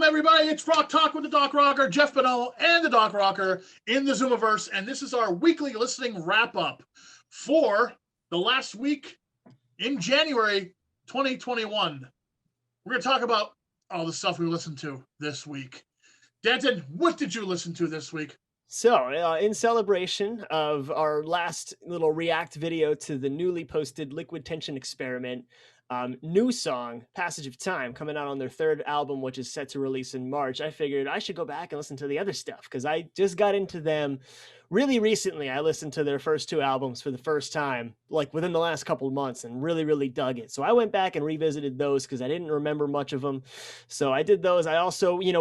everybody? It's Rock Talk with the Doc Rocker, Jeff Bonello and the Doc Rocker in the Zoomiverse, and this is our weekly listening wrap-up for the last week in January 2021. We're going to talk about all the stuff we listened to this week. Danton, what did you listen to this week? So, in celebration of our last little react video to the newly posted Liquid Tension Experiment, new song, Passage of Time, coming out on their third album, which is set to release in March, I figured I should go back and listen to the other stuff because I just got into them really recently. I listened to their first two albums for the first time, like within the last couple of months, and really dug it. So I went back and revisited those because I didn't remember much of them. So I did those. I also, we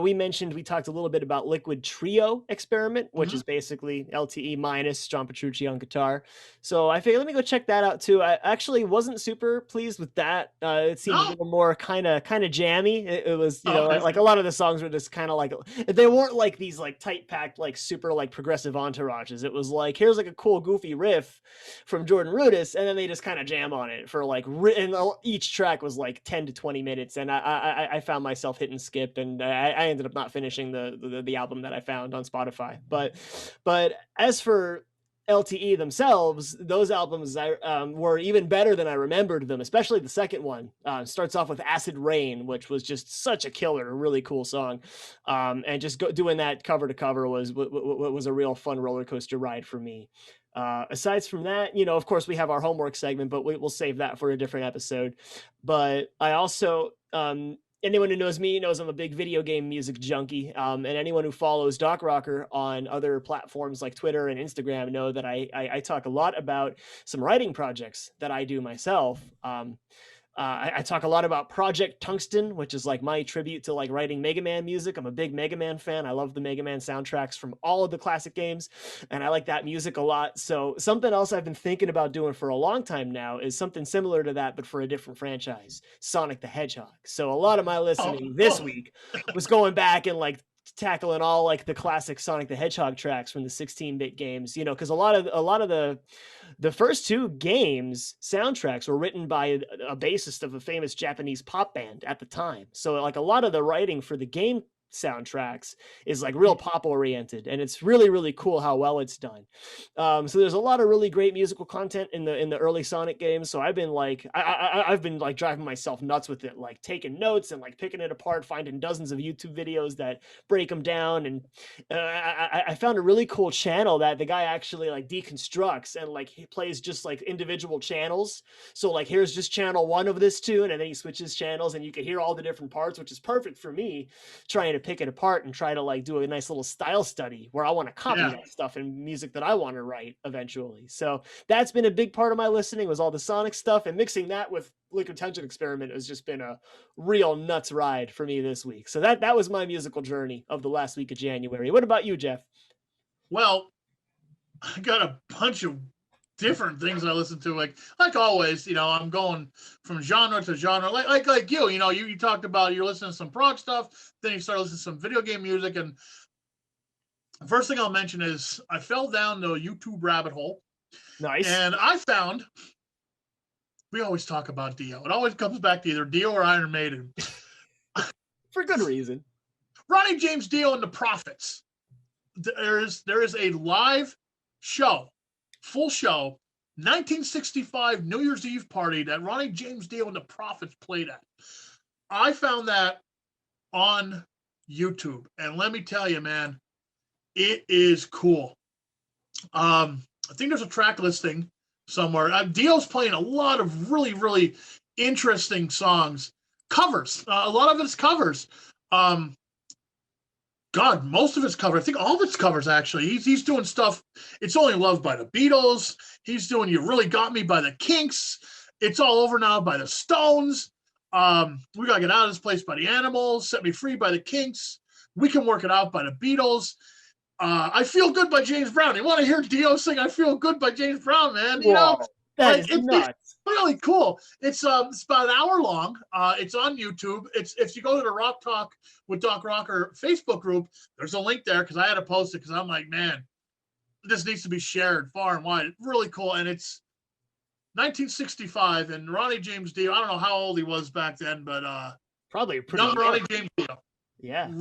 talked a little bit about Liquid Trio Experiment, which is basically LTE minus John Petrucci on guitar. So I figured, let me go check that out too. I actually wasn't super pleased with that. It seemed a little more kind of jammy. It was, like a lot of the songs were just kind of like, they weren't like these like tight packed, like super like progressive entourages. It was like, here's like a cool goofy riff from Jordan Rudess, and then they just kind of jam on it for like, and each track was like 10 to 20 minutes, and I found myself hitting skip, and I ended up not finishing the album that I found on Spotify. But as for LTE themselves, those albums were even better than I remembered them, especially the second one. Starts off with Acid Rain, which was just such a killer, really cool song. And just doing that cover to cover was a real fun roller coaster ride for me. Aside from that, of course, we have our homework segment, but we'll save that for a different episode. But I also... anyone who knows me knows I'm a big video game music junkie, and anyone who follows Doc Rocker on other platforms like Twitter and Instagram know that I talk a lot about some writing projects that I do myself. I talk a lot about Project Tungsten, which is like my tribute to like writing Mega Man music. I'm a big Mega Man fan. I love the Mega Man soundtracks from all of the classic games, and I like that music a lot. So something else I've been thinking about doing for a long time now is something similar to that, but for a different franchise, Sonic the Hedgehog. So a lot of my listening this week was going back and like tackling all like the classic Sonic the Hedgehog tracks from the 16-bit games, because a lot of the first two games soundtracks were written by a bassist of a famous Japanese pop band at the time. So like a lot of the writing for the game soundtracks is like real pop oriented, and it's really cool how well it's done. So there's a lot of really great musical content in the early Sonic games. So I've been like I've been like driving myself nuts with it, like taking notes and like picking it apart, finding dozens of YouTube videos that break them down. And I found a really cool channel that the guy actually like deconstructs and like he plays just like individual channels. So like here's just channel 1 of this tune, and then he switches channels and you can hear all the different parts, which is perfect for me trying to pick it apart and try to like do a nice little style study where I want to copy that stuff in music that I want to write eventually. So that's been a big part of my listening, was all the Sonic stuff, and mixing that with Liquid Tension Experiment has just been a real nuts ride for me this week. So that was my musical journey of the last week of January. What about you, Jeff? Well, I got a bunch of different things I listen to, like always. I'm going from genre to genre, like you. You talked about you're listening to some prog stuff, then you start listening to some video game music, and the first thing I'll mention is I fell down the YouTube rabbit hole. Nice. And I found, we always talk about Dio. It always comes back to either Dio or Iron Maiden. For good reason. Ronnie James Dio and the Prophets. There is a live show, full show, 1965 New Year's Eve party that Ronnie James Dio and the Prophets played at. I found that on YouTube, and let me tell you, man, it is cool. I think there's a track listing somewhere. Dio's playing a lot of really interesting songs, covers. A lot of it's covers. Most of it's covers. I think all of it's covers, actually. He's doing stuff. It's Only Loved by the Beatles. He's doing You Really Got Me by the Kinks. It's All Over Now by the Stones. We Gotta Get Out of This Place by the Animals. Set Me Free by the Kinks. We Can Work It Out by the Beatles. I Feel Good by James Brown. You want to hear Dio sing I Feel Good by James Brown, man? That is nuts. It's really cool. It's about an hour long. It's on YouTube. It's if you go to the Rock Talk with Doc Rocker Facebook group, there's a link there because I had to post it because I'm like, man, this needs to be shared far and wide. It's really cool. And it's 1965, and Ronnie James Dio, I don't know how old he was back then, but probably pretty young Ronnie James Dio. Yeah,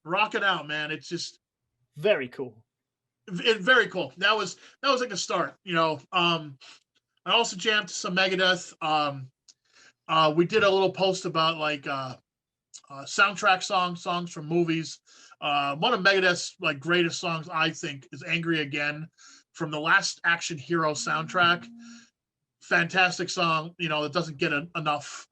rocking out, man. It's just very cool. very cool. That was like a start, you know. I also jammed some Megadeth. We did a little post about like soundtrack songs from movies. One of Megadeth's like greatest songs, I think, is "Angry Again" from the Last Action Hero soundtrack. Fantastic song, you know, that doesn't get enough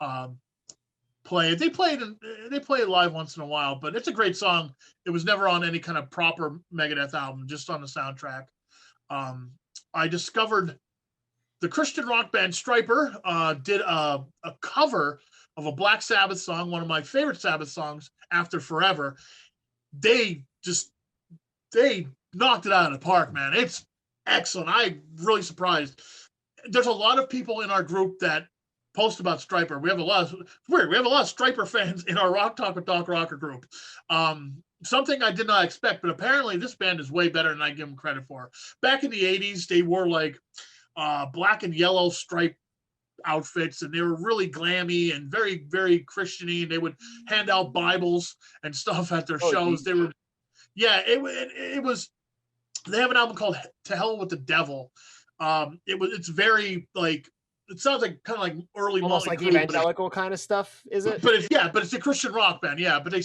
play. They play it live once in a while, but it's a great song. It was never on any kind of proper Megadeth album, just on the soundtrack. I discovered the Christian rock band Stryper did a cover of a Black Sabbath song, one of my favorite Sabbath songs, "After Forever." They knocked it out of the park, man. It's excellent. I'm really surprised. There's a lot of people in our group that post about Stryper. We have a lot of Stryper fans in our Rock Talk with Doc Rocker group. Something I did not expect, but apparently this band is way better than I give them credit for. Back in the 80s, they wore like black and yellow striped outfits, and they were really glammy and very, very Christian-y, and they would hand out Bibles and stuff at their shows. They were, yeah, it was, they have an album called "To Hell with the Devil." It's very like, it sounds like kind of like early almost like evangelical kind of stuff, is it? But it's a Christian rock band, yeah. But they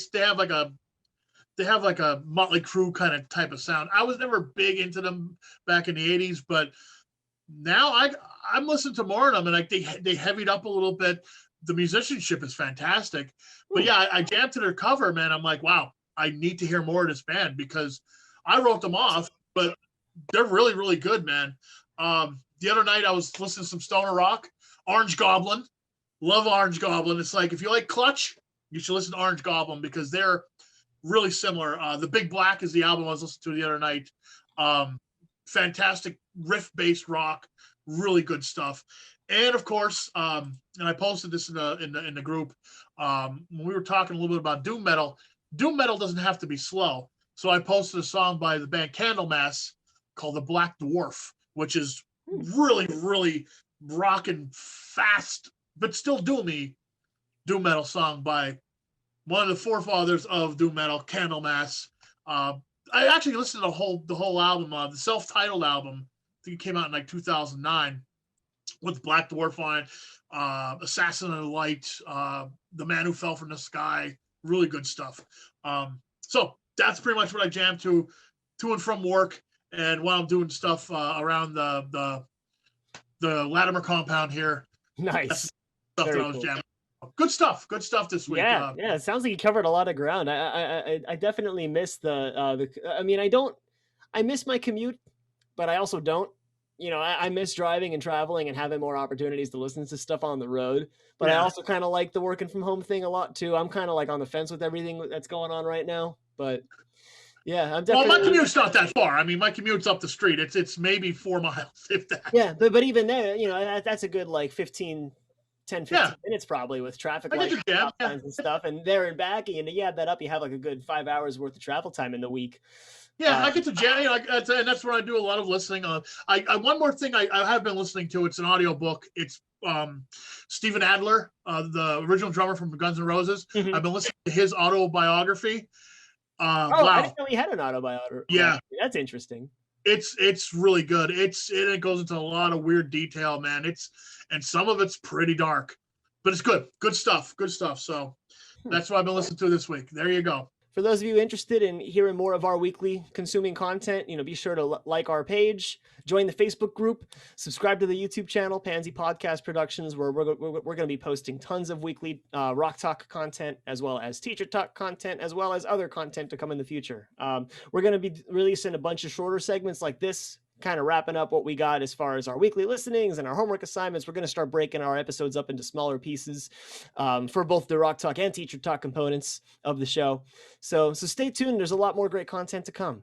have like a Motley Crue kind of type of sound. I was never big into them back in the 80s, but now I'm listening to more of them, and like they heavied up a little bit. The musicianship is fantastic. But yeah, I jammed to their cover, man. I'm like, wow, I need to hear more of this band, because I wrote them off, but they're really, really good, man. The other night I was listening to some stoner rock. Orange Goblin, love Orange Goblin. It's like, if you like Clutch, you should listen to Orange Goblin, because they're really similar. The Big Black is the album I was listening to the other night. Fantastic riff-based rock, really good stuff. And of course, and I posted this in the group, when we were talking a little bit about doom metal. Doom metal doesn't have to be slow, so I posted a song by the band Candlemass called "The Black Dwarf," which is really, really rocking fast, but still doomy doom metal song by one of the forefathers of doom metal, Candlemass. I actually listened to the whole album, the self-titled album. I think it came out in like 2009 with Black Dwarf on it, Assassin of the Light, The Man Who Fell from the Sky. Really good stuff. So that's pretty much what I jammed to and from work, and while I'm doing stuff around the Latimer compound here. Nice. Stuff that I was jamming. Good stuff this week. Yeah, it sounds like you covered a lot of ground. I definitely miss the I mean, I miss my commute, but I also don't. You know, I miss driving and traveling and having more opportunities to listen to stuff on the road. But I also kind of like the working from home thing a lot too. I'm kind of like on the fence with everything that's going on right now. But yeah, I'm definitely. Well, my commute's not that far. I mean, my commute's up the street. It's maybe 4 miles, if that. Yeah, but even there, you know, that's a good like 10, 15 minutes probably with traffic lights and stuff, and there and back, and you add that up, you have like a good 5 hours worth of travel time in the week. Yeah, I get to jam, you know, and that's where I do a lot of listening. I one more thing I have been listening to. It's an audiobook. It's Steven Adler, the original drummer from Guns N' Roses. Mm-hmm. I've been listening to his autobiography. Wow. I didn't know he had an autobiography. Yeah, that's interesting. It's really good. It goes into a lot of weird detail, man. And some of it's pretty dark, but it's good. Good stuff. So that's what I've been listening to this week. There you go. For those of you interested in hearing more of our weekly consuming content, you know, be sure to like our page, join the Facebook group, subscribe to the YouTube channel, Pansy Podcast Productions, where we're going to be posting tons of weekly Rock Talk content, as well as Teacher Talk content, as well as other content to come in the future. We're going to be releasing a bunch of shorter segments like this, kind of wrapping up what we got as far as our weekly listenings and our homework assignments. We're going to start breaking our episodes up into smaller pieces for both the Rock Talk and Teacher Talk components of the show. So stay tuned. There's a lot more great content to come.